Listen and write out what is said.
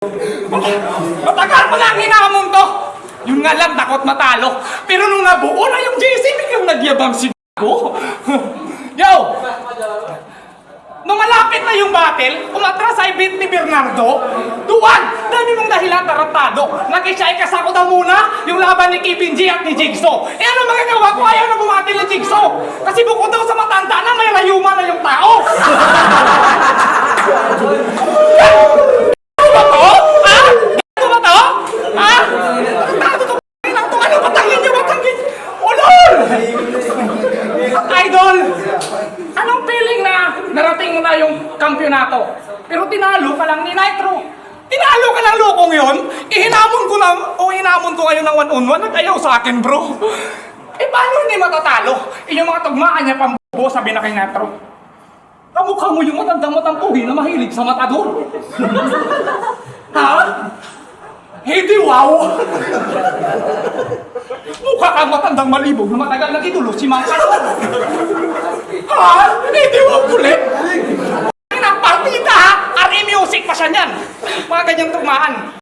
Matagal pa lang hinamon to. Yun nga lang, takot matalo. Pero nung nabuo na yung JC, biglang nagyabang si Bago. Yo! Nung malapit na yung battle, umatras sa ibit ni Bernardo. Duwan! Dami mong dahilan tarantado. Nag-isya kasako daw muna yung laban ni Kevin G at ni Jigsaw. Eh ano magagawa ko? Ayaw na bumatil ni Jigsaw. Kasi bukod daw sa matanda na, may rayuma na yung tao. Ano ba to? Ha? Ano ba to? Ha? Ano batangin niyo? Batangin? Ulol! Idol! Anong feeling na narating mo na yung kampyonato? Pero tinalo ka lang ni Nitro. Tinalo ka ng lokong yun? Ihinamon ko lang, o hinamon ko kayo ng one-on-one at ayaw sa akin, bro. Eh, paano hindi matatalo? Eh, yung mga tugmaan niya pambubo, sabi na kay Nitro. Kamukha mo yung matandang puhi na mahilig sa matador. Ha? Hindi, wow! Mukha kang matandang malibog na matagal na gidulo si Mang Karol. Ha? Hindi, wow, ulit! Partida ha! RE Music pa siya niyan! Mga ganyang tugmaan.